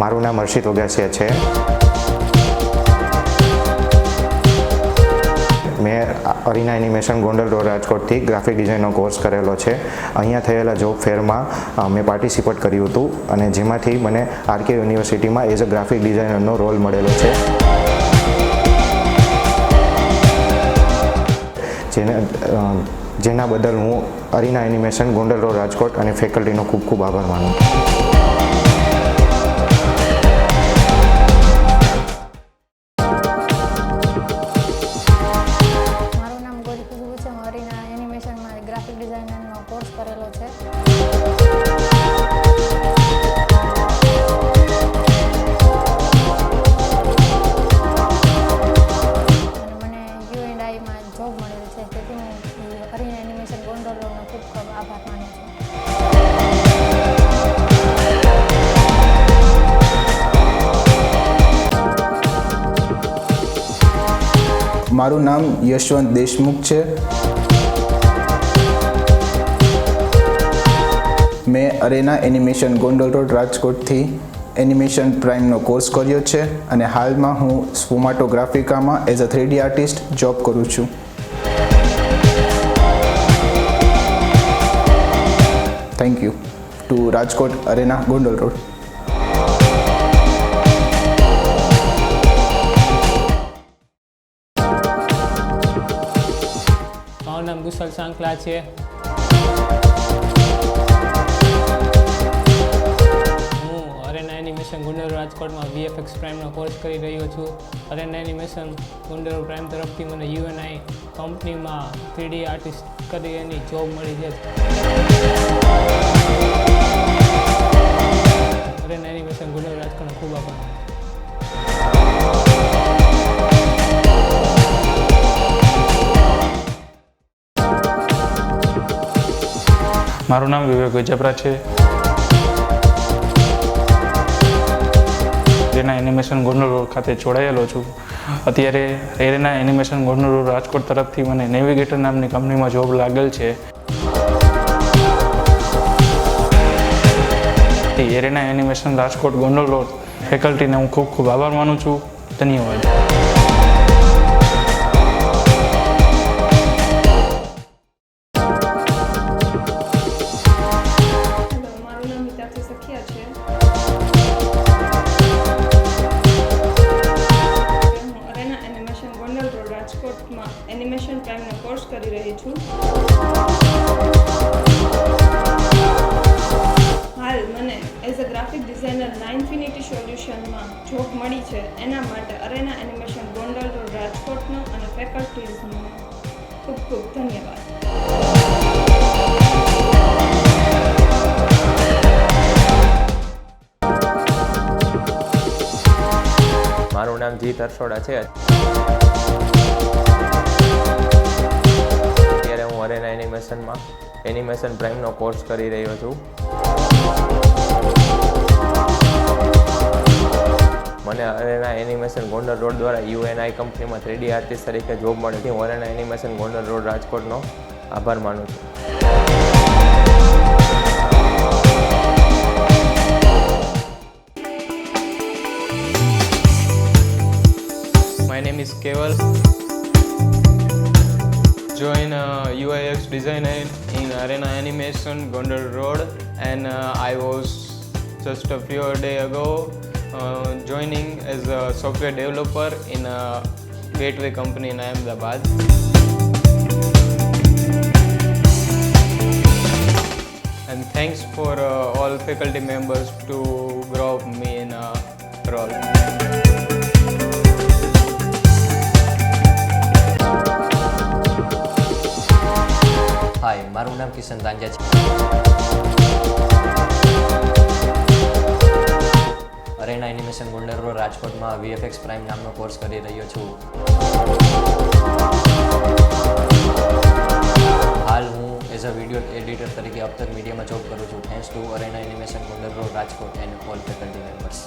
મારું નામ હર્ષિત ઓગાસિયા છે. મેં અરીના એનિમેશન ગોંડલ રોડ રાજકોટથી ગ્રાફિક ડિઝાઇનનો કોર્સ કરેલો છે. અહીંયા થયેલા જોબ ફેરમાં મેં પાર્ટિસિપેટ કર્યું હતું અને જેમાંથી મને આરકે યુનિવર્સિટીમાં એઝ અ ગ્રાફિક ડિઝાઇનરનો રોલ મળેલો છે. જેના બદલ હું અરીના એનિમેશન ગોંડલ રોડ રાજકોટ અને ફેકલ્ટીનો ખૂબ ખૂબ આભાર માનું છું. ગ્રાફિક ડિઝાઇનરનો કોર્સ કરેલો છે. અને મને યુ&આઈમાં જોબ મળેલી છે, તેથી હું અરીના એનિમેશન ગોંડલ રોડનો ખૂબ ખૂબ આભાર માનું છું. મારું નામ યશવંત દેશમુખ છે. મેં અરેના એનિમેશન ગોંડલ રોડ રાજકોટથી એનિમેશન પ્રાઇમનો કોર્સ કર્યો છે અને હાલમાં હું સ્પોમાટોગ્રાફિકામાં as a 3D artist job કરું છું. Thank you to Rajkot Arena Gondal road. મારું નામ ગુસલ સાંકલા છે. એનિમેશન ગોંડલ રાજકોટમાં VFX પ્રાઇમનો કોર્સ કરી રહ્યો છું. અરેના એનિમેશન ગોંડલ પ્રાઇમ તરફથી મને યુ&આઈ કંપનીમાં 3D આર્ટિસ્ટ કરી એની જોબ મળી છે. અરેના એનિમેશન ગોંડલ રાજકોટનો ખૂબ આભાર. મારું નામ વિવેક વેજપરા છે. એરેના એનિમેશન ગોંડલ રોડ ખાતે જોડાયેલો છું. અત્યારે એરેના એનિમેશન ગોંડલ રોડ રાજકોટ તરફથી મને નેવિગેટર નામની કંપનીમાં જોબ લાગેલ છે. એરેના એનિમેશન રાજકોટ ગોંડલ રોડ ફેકલ્ટીને હું ખૂબ ખૂબ આભાર માનું છું. ધન્યવાદ. મારું નામ હિતાક્ષી સખિયા છે. ગોંડલ રોડ રાજકોટમાં એનિમેશન પ્રાઇમનો કોર્સ કરી રહી છું. હાલ મને એઝ અ ગ્રાફિક ડિઝાઇનર નાઇન્ફિનિટી સોલ્યુશનમાં જોબ મળી છે. એના માટે અરેના એનિમેશન ગોંડલ રોડ રાજકોટનો અને ફેકલ્ટીઝનો ખૂબ ખૂબ ધન્યવાદ. મારું નામ જીત અરસોડા છે. અત્યારે હું અરેના એનિમેશનમાં એનિમેશન પ્રાઇમનો કોર્સ કરી રહ્યો છું. મને અરેના એનિમેશન ગોંડલ રોડ દ્વારા યુ&આઈ કંપનીમાં 3D આર્ટિસ્ટ તરીકે જોબ મળી. હું અરેના એનિમેશન ગોંડલ રોડ રાજકોટનો આભાર માનું છું. My name is Keval. Join UIX designer in Arena Animation Gondal Road, and I was just a few days ago joining as a software developer in a gateway company in Ahmedabad. And thanks for all faculty members to grow up me in a role. હાય, મારું નામ કિશન તાંજા છે. અરેના Animation Gondal road રાજકોટમાં VFX prime નામનો course કરી રહ્યો છું. હાલ હું એઝ અ વિડીયો એડિટર તરીકે અબ તક મીડિયામાં જોબ કરું છું. Thanks to Arena Animation Gondal road Rajkot and all faculty members.